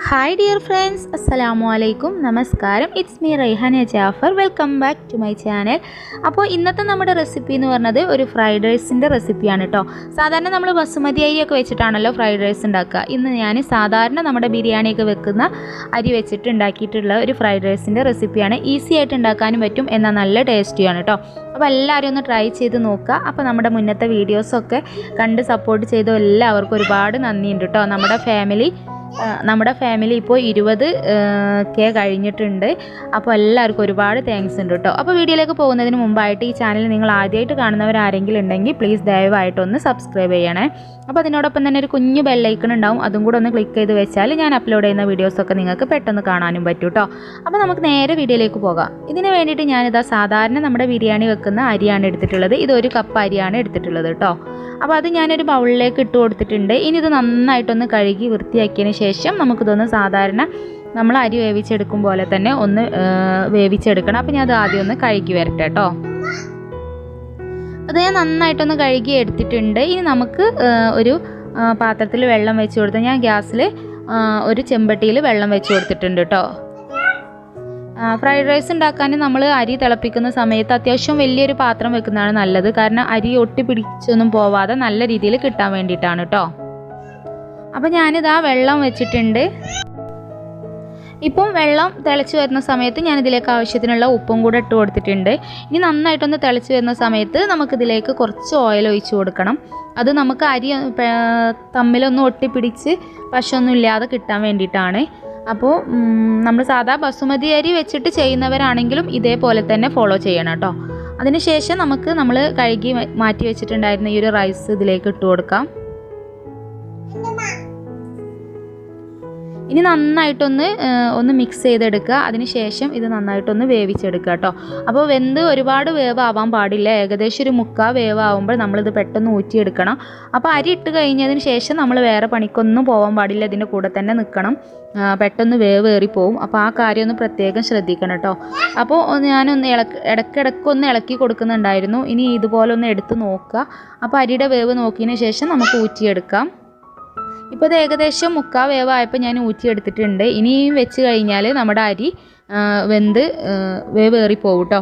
Hi dear friends, Assalamualaikum, Namaskaram. It's me Raihans Jaffer. Welcome back to my channel. അപ്പോൾ ഇന്നത്തെ നമ്മുടെ recipe എന്ന് പറഞ്ഞത് ഒരു ഫ്രൈഡ് റൈസിൻ്റെ റെസിപ്പിയാണ് കേട്ടോ. സാധാരണ നമ്മൾ ബസുമതി അരിയൊക്കെ വെച്ചിട്ടാണല്ലോ ഫ്രൈഡ് റൈസ് ഉണ്ടാക്കുക. ഇന്ന് ഞാൻ സാധാരണ നമ്മുടെ ബിരിയാണിയൊക്കെ വെക്കുന്ന അരി വെച്ചിട്ട് ഉണ്ടാക്കിയിട്ടുള്ള ഒരു ഫ്രൈഡ് റൈസിൻ്റെ റെസിപ്പിയാണ്. ഈസി ആയിട്ട് ഉണ്ടാക്കാനും പറ്റും, എന്നാൽ നല്ല ടേസ്റ്റിയാണ് കേട്ടോ. അപ്പോൾ എല്ലാവരും ഒന്ന് ട്രൈ ചെയ്ത് നോക്കുക. അപ്പോൾ നമ്മുടെ മുന്നത്തെ വീഡിയോസൊക്കെ കണ്ട് സപ്പോർട്ട് ചെയ്ത എല്ലാവർക്കും ഒരുപാട് നന്ദിയുണ്ട് കേട്ടോ. നമ്മുടെ ഫാമിലി ഇപ്പോൾ 20K കഴിഞ്ഞിട്ടുണ്ട്. അപ്പോൾ എല്ലാവർക്കും ഒരുപാട് താങ്ക്സ് ഉണ്ട് കേട്ടോ. അപ്പോൾ വീഡിയോയിലേക്ക് പോകുന്നതിന് മുമ്പായിട്ട് ഈ ചാനൽ നിങ്ങൾ ആദ്യമായിട്ട് കാണുന്നവരാരെങ്കിലും ഉണ്ടെങ്കിൽ പ്ലീസ് ദയവായിട്ടൊന്ന് സബ്സ്ക്രൈബ് ചെയ്യണേ. അപ്പോൾ അതിനോടൊപ്പം തന്നെ ഒരു കുഞ്ഞു ബെല്ലൈക്കൺ ഉണ്ടാവും, അതും കൂടെ ഒന്ന് ക്ലിക്ക് ചെയ്ത് വെച്ചാൽ ഞാൻ അപ്ലോഡ് ചെയ്യുന്ന വീഡിയോസൊക്കെ നിങ്ങൾക്ക് പെട്ടെന്ന് കാണാനും പറ്റും കേട്ടോ. അപ്പോൾ നമുക്ക് നേരെ വീഡിയോയിലേക്ക് പോകാം. ഇതിന് വേണ്ടിയിട്ട് ഞാനിതാ സാധാരണ നമ്മുടെ ബിരിയാണി വെക്കുന്ന അരിയാണ് എടുത്തിട്ടുള്ളത്. ഇതൊരു കപ്പ് അരിയാണ് എടുത്തിട്ടുള്ളത് കേട്ടോ. അപ്പോൾ അത് ഞാനൊരു ബൗളിലേക്ക് ഇട്ട് കൊടുത്തിട്ടുണ്ട്. ഇനി ഇത് നന്നായിട്ടൊന്ന് കഴുകി വൃത്തിയാക്കിയതിന് ശേഷം നമുക്കിതൊന്ന് സാധാരണ നമ്മൾ അരി വേവിച്ചെടുക്കും പോലെ തന്നെ ഒന്ന് വേവിച്ചെടുക്കണം. അപ്പോൾ ഞാൻ അത് ആദ്യം ഒന്ന് കഴുകി വരട്ടെ കേട്ടോ. അത് ഞാൻ നന്നായിട്ടൊന്ന് കഴുകി എടുത്തിട്ടുണ്ട്. ഇനി നമുക്ക് ഒരു പാത്രത്തിൽ വെള്ളം വെച്ച് കൊടുത്ത് ഞാൻ ഗ്യാസിൽ ഒരു ചെമ്പട്ടിയിൽ വെള്ളം വെച്ച് കൊടുത്തിട്ടുണ്ട് കേട്ടോ. ഫ്രൈഡ് റൈസ് ഉണ്ടാക്കാൻ നമ്മൾ അരി തിളപ്പിക്കുന്ന സമയത്ത് അത്യാവശ്യം വലിയൊരു പാത്രം വെക്കുന്നതാണ് നല്ലത്. കാരണം അരി ഒട്ടി പിടിച്ചൊന്നും പോവാതെ നല്ല രീതിയിൽ കിട്ടാൻ വേണ്ടിയിട്ടാണ് കേട്ടോ. അപ്പോൾ ഞാനിതാ വെള്ളം വെച്ചിട്ടുണ്ട്. ഇപ്പം വെള്ളം തിളച്ച് വരുന്ന സമയത്ത് ഞാനിതിലേക്ക് ആവശ്യത്തിനുള്ള ഉപ്പും കൂടെ ഇട്ട് കൊടുത്തിട്ടുണ്ട്. ഇനി നന്നായിട്ടൊന്ന് തിളച്ച് വരുന്ന സമയത്ത് നമുക്കിതിലേക്ക് കുറച്ച് ഓയിൽ ഒഴിച്ച് കൊടുക്കണം. അത് നമുക്ക് അരി തമ്മിലൊന്നും ഒട്ടിപ്പിടിച്ച് പശയൊന്നും ഇല്ലാതെ കിട്ടാൻ വേണ്ടിയിട്ടാണ്. അപ്പോൾ നമ്മൾ സാധാ ബസുമതി അരി വെച്ചിട്ട് ചെയ്യുന്നവരാണെങ്കിലും ഇതേപോലെ തന്നെ ഫോളോ ചെയ്യണം കേട്ടോ. അതിനുശേഷം നമ്മൾ കഴുകി മാറ്റി വെച്ചിട്ടുണ്ടായിരുന്ന ഈ ഒരു റൈസ് ഇതിലേക്ക് ഇട്ട് കൊടുക്കാം. ഇനി നന്നായിട്ടൊന്ന് മിക്സ് ചെയ്തെടുക്കുക. അതിനുശേഷം ഇത് നന്നായിട്ടൊന്ന് വേവിച്ചെടുക്കുക കേട്ടോ. അപ്പോൾ വെന്ത് ഒരുപാട് വേവാവാൻ പാടില്ല. ഏകദേശം ഒരു 3/4 വേവാകുമ്പോൾ നമ്മളിത് പെട്ടെന്ന് ഊറ്റിയെടുക്കണം. അപ്പോൾ അരി ഇട്ട് കഴിഞ്ഞതിന് ശേഷം നമ്മൾ വേറെ പണിക്കൊന്നും പോകാൻ പാടില്ല, ഇതിൻ്റെ കൂടെ തന്നെ നിൽക്കണം. പെട്ടെന്ന് വേവേറിപ്പോവും. അപ്പോൾ ആ കാര്യം ഒന്ന് പ്രത്യേകം ശ്രദ്ധിക്കണം കേട്ടോ. അപ്പോൾ ഞാനൊന്ന് ഇടയ്ക്കിടയ്ക്കൊന്ന് ഇളക്കി കൊടുക്കുന്നുണ്ടായിരുന്നു. ഇനി ഇതുപോലെ ഒന്ന് എടുത്ത് നോക്കുക. അപ്പോൾ അരിയുടെ വേവ് നോക്കിയതിന് ശേഷം നമുക്ക് ഊറ്റിയെടുക്കാം. ഇപ്പോൾ ഇത് ഏകദേശം 3/4 വേവായപ്പോൾ ഞാൻ ഊറ്റിയെടുത്തിട്ടുണ്ട്. ഇനിയും വെച്ച് കഴിഞ്ഞാൽ നമ്മുടെ അരി വെന്ത് വേവേറിപ്പോവും കേട്ടോ.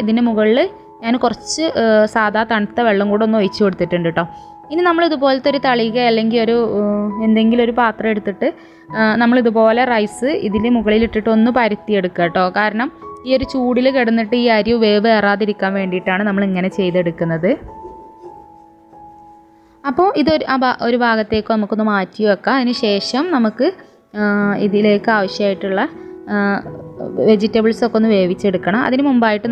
ഇതിന് മുകളിൽ ഞാൻ കുറച്ച് സാധാ തണുത്ത വെള്ളം കൂടെ ഒന്ന് ഒഴിച്ച് കൊടുത്തിട്ടുണ്ട് കേട്ടോ. ഇനി നമ്മൾ ഇതുപോലത്തെ ഒരു തളിക അല്ലെങ്കിൽ എന്തെങ്കിലും ഒരു പാത്രം എടുത്തിട്ട് നമ്മളിതുപോലെ റൈസ് ഇതിൽ മുകളിലിട്ടിട്ട് ഒന്ന് പരത്തിയെടുക്കുക കേട്ടോ. കാരണം ഈ ഒരു ചൂടിൽ കിടന്നിട്ട് ഈ അരി വേവ് ഏറാതിരിക്കാൻ വേണ്ടിയിട്ടാണ് നമ്മൾ ഇങ്ങനെ ചെയ്തെടുക്കുന്നത്. അപ്പോൾ ഒരു ഭാഗത്തേക്ക് നമുക്കൊന്ന് മാറ്റി വെക്കാം. അതിന് ശേഷം നമുക്ക് ഇതിലേക്ക് ആവശ്യമായിട്ടുള്ള വെജിറ്റബിൾസൊക്കെ ഒന്ന് വേവിച്ചെടുക്കണം. അതിന് മുമ്പായിട്ട്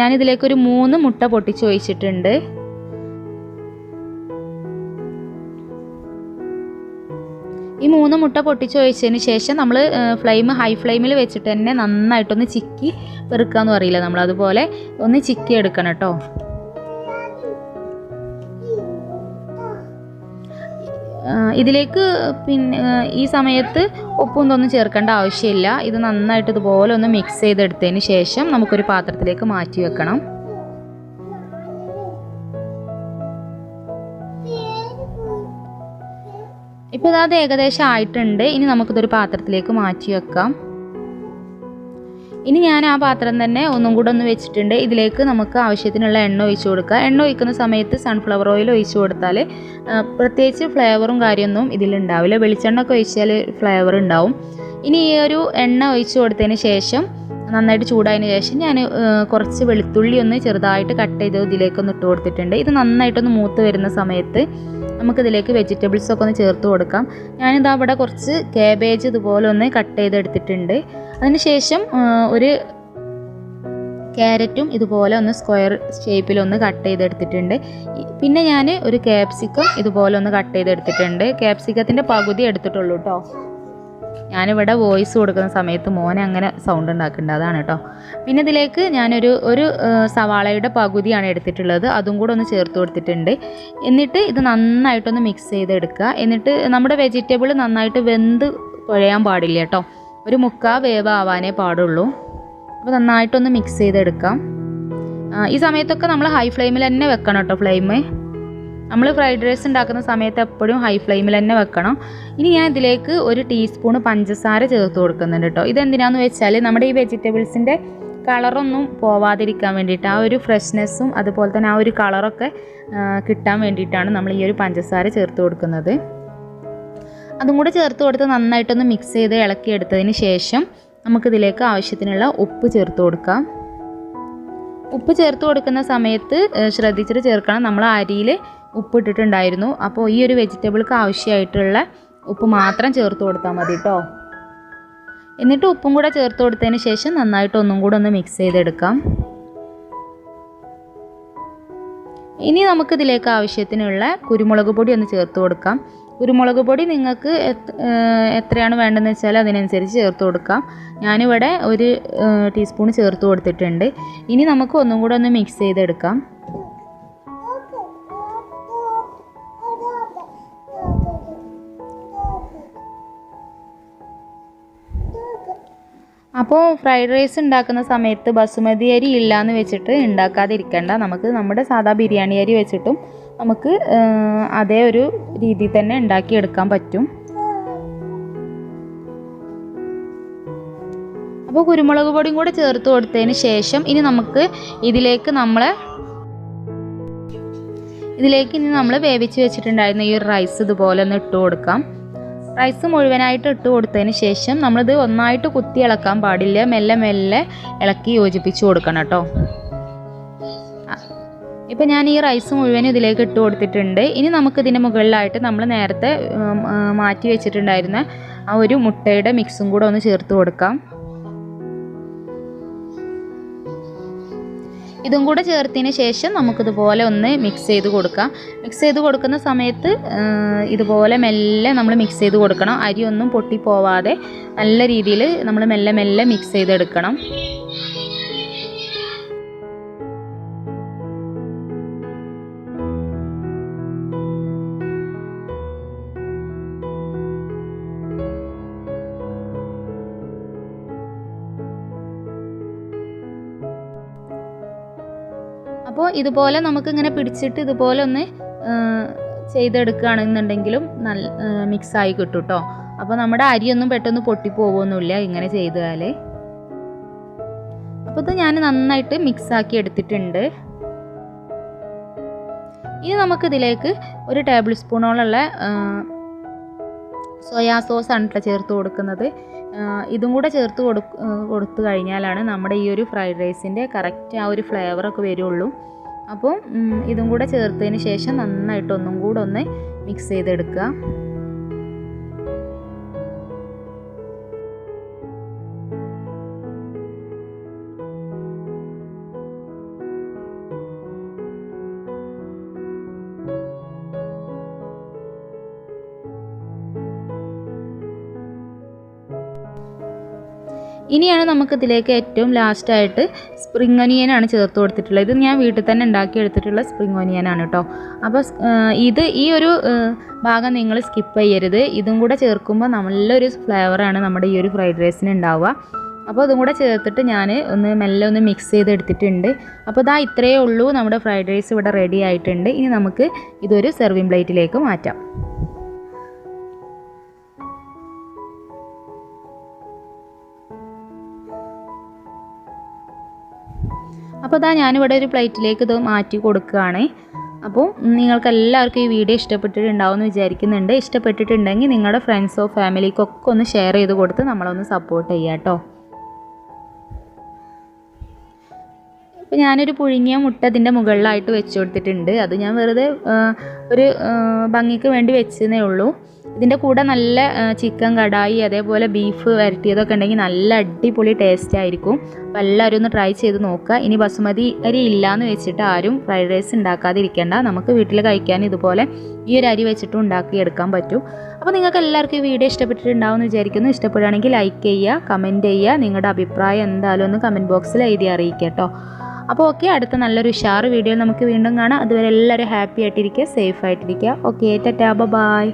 ഞാനിതിലേക്കൊരു 3 മുട്ട പൊട്ടിച്ച് ഒഴിച്ചിട്ടുണ്ട്. ഈ 3 മുട്ട പൊട്ടിച്ച് ഒഴിച്ചതിന് ശേഷം നമ്മൾ ഹൈ ഫ്ലെയിമിൽ വെച്ചിട്ട് തന്നെ നന്നായിട്ടൊന്ന് ചിക്കി പെറുക്കാന്ന് പറയില്ല, നമ്മളതുപോലെ ഒന്ന് ചിക്കി എടുക്കണം കേട്ടോ. ഇതിലേക്ക് ഈ സമയത്ത് ഉപ്പൊന്നും ചേർക്കേണ്ട ആവശ്യമില്ല. ഇത് നന്നായിട്ട് ഇതുപോലെ ഒന്ന് മിക്സ് ചെയ്തെടുത്തതിന് ശേഷം നമുക്കൊരു പാത്രത്തിലേക്ക് മാറ്റി വെക്കണം. ഇപ്പോൾ അത് ഏകദേശം ആയിട്ടുണ്ട്. ഇനി നമുക്കിതൊരു പാത്രത്തിലേക്ക് മാറ്റി വെക്കാം. ഇനി ഞാൻ ആ പാത്രം തന്നെ ഒന്നും കൂടെ ഒന്ന് വെച്ചിട്ടുണ്ട്. ഇതിലേക്ക് നമുക്ക് ആവശ്യത്തിനുള്ള എണ്ണ ഒഴിച്ച് കൊടുക്കുക. എണ്ണ ഒഴിക്കുന്ന സമയത്ത് സൺഫ്ലവർ ഓയിൽ ഒഴിച്ച് കൊടുത്താൽ പ്രത്യേകിച്ച് ഫ്ലേവറും കാര്യമൊന്നും ഇതിലുണ്ടാവില്ല. വെളിച്ചെണ്ണ ഒക്കെ ഒഴിച്ചാൽ ഫ്ലേവർ ഉണ്ടാവും. ഇനി ഈ ഒരു എണ്ണ ഒഴിച്ച് കൊടുത്തതിന് ശേഷം നന്നായിട്ട് ചൂടായതിന് ശേഷം ഞാൻ കുറച്ച് വെളുത്തുള്ളി ഒന്ന് ചെറുതായിട്ട് കട്ട് ചെയ്ത് ഇതിലേക്കൊന്ന് ഇട്ട് കൊടുത്തിട്ടുണ്ട്. ഇത് നന്നായിട്ടൊന്ന് മൂത്ത് വരുന്ന സമയത്ത് നമുക്കിതിലേക്ക് വെജിറ്റബിൾസൊക്കെ ഒന്ന് ചേർത്ത് കൊടുക്കാം. ഞാനിതാ ഇവിടെ കുറച്ച് കാബേജ് ഇതുപോലെ ഒന്ന് കട്ട് ചെയ്തെടുത്തിട്ടുണ്ട്. അതിനുശേഷം ഒരു ക്യാരറ്റും ഇതുപോലെ ഒന്ന് സ്ക്വയർ ഷേപ്പിലൊന്ന് കട്ട് ചെയ്തെടുത്തിട്ടുണ്ട്. പിന്നെ ഞാൻ ഒരു ക്യാപ്സിക്കം ഇതുപോലെ ഒന്ന് കട്ട് ചെയ്തെടുത്തിട്ടുണ്ട്. ക്യാപ്സിക്കത്തിൻ്റെ പകുതി എടുത്തിട്ടുള്ളൂ കേട്ടോ. ഞാനിവിടെ വോയിസ് കൊടുക്കുന്ന സമയത്ത് മോനെ അങ്ങനെ സൗണ്ട് ഉണ്ടാക്കുന്നുണ്ട്, അതാണ് കേട്ടോ. പിന്നെ ഇതിലേക്ക് ഞാനൊരു സവാളയുടെ പകുതിയാണ് എടുത്തിട്ടുള്ളത്. അതും കൂടെ ഒന്ന് ചേർത്ത് കൊടുത്തിട്ടുണ്ട്. എന്നിട്ട് ഇത് നന്നായിട്ടൊന്ന് മിക്സ് ചെയ്തെടുക്കുക. എന്നിട്ട് നമ്മുടെ വെജിറ്റബിൾ നന്നായിട്ട് വെന്ത് കുഴയാൻ പാടില്ല കേട്ടോ. ഒരു 3/4 വേവാവാനേ പാടുള്ളൂ. അപ്പോൾ നന്നായിട്ടൊന്ന് മിക്സ് ചെയ്തെടുക്കാം. ഈ സമയത്തൊക്കെ നമ്മൾ ഹൈ ഫ്ലെയിമിൽ തന്നെ വെക്കണം കേട്ടോ ഫ്ലെയിം. നമ്മൾ ഫ്രൈഡ് റൈസ് ഉണ്ടാക്കുന്ന സമയത്ത് എപ്പോഴും ഹൈ ഫ്ലെയിമിൽ തന്നെ വെക്കണം. ഇനി ഞാൻ ഇതിലേക്ക് 1 ടീസ്പൂൺ പഞ്ചസാര ചേർത്ത് കൊടുക്കുന്നുണ്ട് കേട്ടോ. ഇതെന്തിനാന്ന് വെച്ചാൽ നമ്മുടെ ഈ വെജിറ്റബിൾസിൻ്റെ കളറൊന്നും പോവാതിരിക്കാൻ വേണ്ടിയിട്ട്, ആ ഒരു ഫ്രഷ്നെസ്സും അതുപോലെ തന്നെ ആ ഒരു കളറൊക്കെ കിട്ടാൻ വേണ്ടിയിട്ടാണ് നമ്മൾ ഈ ഒരു പഞ്ചസാര ചേർത്ത് കൊടുക്കുന്നത്. അതും കൂടെ ചേർത്ത് കൊടുത്ത് നന്നായിട്ടൊന്ന് മിക്സ് ചെയ്ത് ഇളക്കിയെടുത്തതിന് ശേഷം നമുക്കിതിലേക്ക് ആവശ്യത്തിനുള്ള ഉപ്പ് ചേർത്ത് കൊടുക്കാം. ഉപ്പ് ചേർത്ത് കൊടുക്കുന്ന സമയത്ത് ശ്രദ്ധിച്ചിട്ട് ചേർക്കണം. നമ്മൾ അരിയിൽ ഉപ്പ് ഇട്ടിട്ടുണ്ടായിരുന്നു. അപ്പോൾ ഈ ഒരു വെജിറ്റബിൾക്ക് ആവശ്യമായിട്ടുള്ള ഉപ്പ് മാത്രം ചേർത്ത് കൊടുത്താൽ മതി കേട്ടോ. എന്നിട്ട് ഉപ്പും കൂടെ ചേർത്ത് കൊടുത്തതിന് ശേഷം നന്നായിട്ട് ഒന്നും കൂടെ ഒന്ന് മിക്സ് ചെയ്തെടുക്കാം. ഇനി നമുക്കിതിലേക്ക് ആവശ്യത്തിനുള്ള കുരുമുളക് പൊടി ഒന്ന് ചേർത്ത് കൊടുക്കാം. കുരുമുളക് പൊടി നിങ്ങൾക്ക് എത്രയാണ് വേണ്ടതെന്ന് വെച്ചാൽ അതിനനുസരിച്ച് ചേർത്ത് കൊടുക്കാം. ഞാനിവിടെ 1 ടീസ്പൂൺ ചേർത്ത് കൊടുത്തിട്ടുണ്ട്. ഇനി നമുക്ക് ഒന്നും കൂടെ ഒന്ന് മിക്സ് ചെയ്തെടുക്കാം. അപ്പോൾ ഫ്രൈഡ് റൈസ് ഉണ്ടാക്കുന്ന സമയത്ത് ബസുമതി അരി ഇല്ലയെന്ന് വെച്ചിട്ട് ഉണ്ടാക്കാതിരിക്കേണ്ട. നമുക്ക് നമ്മുടെ സാധാ ബിരിയാണി അരി വെച്ചിട്ടും നമുക്ക് അതേ ഒരു രീതിയിൽ തന്നെ ഉണ്ടാക്കിയെടുക്കാൻ പറ്റും. അപ്പോൾ കുരുമുളക് പൊടിയും കൂടെ ചേർത്ത് കൊടുത്തതിന് ശേഷം ഇനി നമുക്ക് ഇതിലേക്ക് നമ്മൾ വേവിച്ച് വെച്ചിട്ടുണ്ടായിരുന്ന ഈ ഒരു റൈസ് ഇതുപോലെ ഒന്ന് ഇട്ട് കൊടുക്കാം. റൈസ് മുഴുവനായിട്ട് ഇട്ട് കൊടുത്തതിന് ശേഷം നമ്മളിത് ഒന്നായിട്ട് കുത്തി ഇളക്കാൻ പാടില്ല. മെല്ലെ മെല്ലെ ഇളക്കി യോജിപ്പിച്ച് കൊടുക്കണം കേട്ടോ. ഇപ്പോൾ ഞാൻ ഈ റൈസ് മുഴുവൻ ഇതിലേക്ക് ഇട്ട് കൊടുത്തിട്ടുണ്ട്. ഇനി നമുക്കിതിൻ്റെ മുകളിലായിട്ട് നമ്മൾ നേരത്തെ മാറ്റി വെച്ചിട്ടുണ്ടായിരുന്ന ആ ഒരു മുട്ടയുടെ മിക്സും കൂടെ ഒന്ന് ചേർത്ത് കൊടുക്കാം. ഇതും കൂടെ ചേർത്തതിന് ശേഷം നമുക്കിതുപോലെ ഒന്ന് മിക്സ് ചെയ്ത് കൊടുക്കാം. മിക്സ് ചെയ്ത് കൊടുക്കുന്ന സമയത്ത് ഇതുപോലെ മെല്ലെ നമ്മൾ മിക്സ് ചെയ്ത് കൊടുക്കണം. അരി ഒന്നും പൊട്ടിപ്പോവാതെ നല്ല രീതിയിൽ നമ്മൾ മെല്ലെ മെല്ലെ മിക്സ് ചെയ്തെടുക്കണം. അപ്പോൾ ഇതുപോലെ നമുക്കിങ്ങനെ പിടിച്ചിട്ട് ഇതുപോലെ ഒന്ന് ചെയ്തെടുക്കുകയാണെന്നുണ്ടെങ്കിലും നല്ല മിക്സായി കിട്ടും കേട്ടോ. അപ്പോൾ നമ്മുടെ അരിയൊന്നും പെട്ടെന്ന് പൊട്ടിപ്പോകുമൊന്നുമില്ല ഇങ്ങനെ ചെയ്താൽ. അപ്പോൾ ഇത് ഞാൻ നന്നായിട്ട് മിക്സാക്കി എടുത്തിട്ടുണ്ട്. ഇനി നമുക്കിതിലേക്ക് 1 ടേബിൾ സ്പൂണോളമുള്ള സോയാ സോസാണ് കേട്ടോ ചേർത്ത് കൊടുക്കുന്നത്. ഇതും കൂടെ ചേർത്ത് കൊടുത്തു കഴിഞ്ഞാലാണ് നമ്മുടെ ഈ ഒരു ഫ്രൈഡ് റൈസിൻ്റെ കറക്റ്റ് ആ ഒരു ഫ്ലേവറൊക്കെ വരുള്ളൂ. അപ്പോൾ ഇതും കൂടെ ചേർത്തതിന് ശേഷം നന്നായിട്ട് ഒന്നും കൂടെ ഒന്ന് മിക്സ് ചെയ്തെടുക്കുക. ഇനിയാണ് നമുക്കിതിലേക്ക് ഏറ്റവും ലാസ്റ്റായിട്ട് സ്പ്രിംഗ് ഒനിയനാണ് ചേർത്ത് കൊടുത്തിട്ടുള്ളത്. ഇത് ഞാൻ വീട്ടിൽ തന്നെ ഉണ്ടാക്കിയെടുത്തിട്ടുള്ള സ്പ്രിംഗ് ഒനിയനാണ് കേട്ടോ. അപ്പോൾ ഈ ഒരു ഭാഗം നിങ്ങൾ സ്കിപ്പ് ചെയ്യരുത്. ഇതും കൂടെ ചേർക്കുമ്പോൾ നല്ലൊരു ഫ്ലേവറാണ് നമ്മുടെ ഈ ഒരു ഫ്രൈഡ് റൈസിന് ഉണ്ടാവുക. അപ്പോൾ അതും കൂടെ ചേർത്തിട്ട് ഞാൻ മെല്ലെ ഒന്ന് മിക്സ് ചെയ്തെടുത്തിട്ടുണ്ട്. അപ്പോൾ ഇതാ ഇത്രയേ ഉള്ളൂ, നമ്മുടെ ഫ്രൈഡ് റൈസ് ഇവിടെ റെഡി ആയിട്ടുണ്ട്. ഇനി നമുക്ക് ഇതൊരു സെർവിങ് പ്ലേറ്റിലേക്ക് മാറ്റാം. അപ്പോൾ ഇതാ ഞാനിവിടെ ഒരു പ്ലേറ്റിലേക്ക് ഇത് മാറ്റി കൊടുക്കുകയാണ്. അപ്പോൾ നിങ്ങൾക്ക് എല്ലാവർക്കും ഈ വീഡിയോ ഇഷ്ടപ്പെട്ടിട്ടുണ്ടാവുമെന്ന് വിചാരിക്കുന്നുണ്ട്. ഇഷ്ടപ്പെട്ടിട്ടുണ്ടെങ്കിൽ നിങ്ങളുടെ ഫ്രണ്ട്സോ ഫാമിലിക്കൊക്കെ ഒന്ന് ഷെയർ ചെയ്ത് കൊടുത്ത് നമ്മളൊന്ന് സപ്പോർട്ട് ചെയ്യാം കേട്ടോ. അപ്പോൾ ഞാനൊരു പുഴുങ്ങിയ മുട്ട ഇതിൻ്റെ മുകളിലായിട്ട് വെച്ച് കൊടുത്തിട്ടുണ്ട്. അത് ഞാൻ വെറുതെ ഒരു ഭംഗിക്ക് വേണ്ടി വെച്ചതേ ഉള്ളൂ. ഇതിൻ്റെ കൂടെ നല്ല ചിക്കൻ കടായി അതേപോലെ ബീഫ് വരട്ടിയതൊക്കെ ഉണ്ടെങ്കിൽ നല്ല അടിപൊളി ടേസ്റ്റ് ആയിരിക്കും. അപ്പോൾ എല്ലാവരും ഒന്ന് ട്രൈ ചെയ്ത് നോക്കുക. ഇനി ബസുമതി അരി ഇല്ലയെന്ന് വെച്ചിട്ട് ആരും ഫ്രൈഡ് റൈസ് ഉണ്ടാക്കാതിരിക്കേണ്ട. നമുക്ക് വീട്ടിൽ കഴിക്കാൻ ഇതുപോലെ ഈ ഒരു അരി വെച്ചിട്ടും ഉണ്ടാക്കിയെടുക്കാൻ പറ്റും. അപ്പോൾ നിങ്ങൾക്ക് എല്ലാവർക്കും ഈ വീഡിയോ ഇഷ്ടപ്പെട്ടിട്ടുണ്ടാവുമെന്ന് വിചാരിക്കുന്നു. ഇഷ്ടപ്പെടുകയാണെങ്കിൽ ലൈക്ക് ചെയ്യുക, കമൻറ്റ് ചെയ്യുക. നിങ്ങളുടെ അഭിപ്രായം എന്തായാലും ഒന്ന് കമൻറ്റ് ബോക്സിൽ എഴുതി അറിയിക്കുക കേട്ടോ. അപ്പോൾ ഓക്കെ, അടുത്ത നല്ലൊരു ഉഷാറ് വീഡിയോ നമുക്ക് വീണ്ടും കാണാം. അതുവരെ എല്ലാവരും ഹാപ്പി ആയിട്ടിരിക്കുക, സേഫ് ആയിട്ടിരിക്കുക. Okay, tata, by.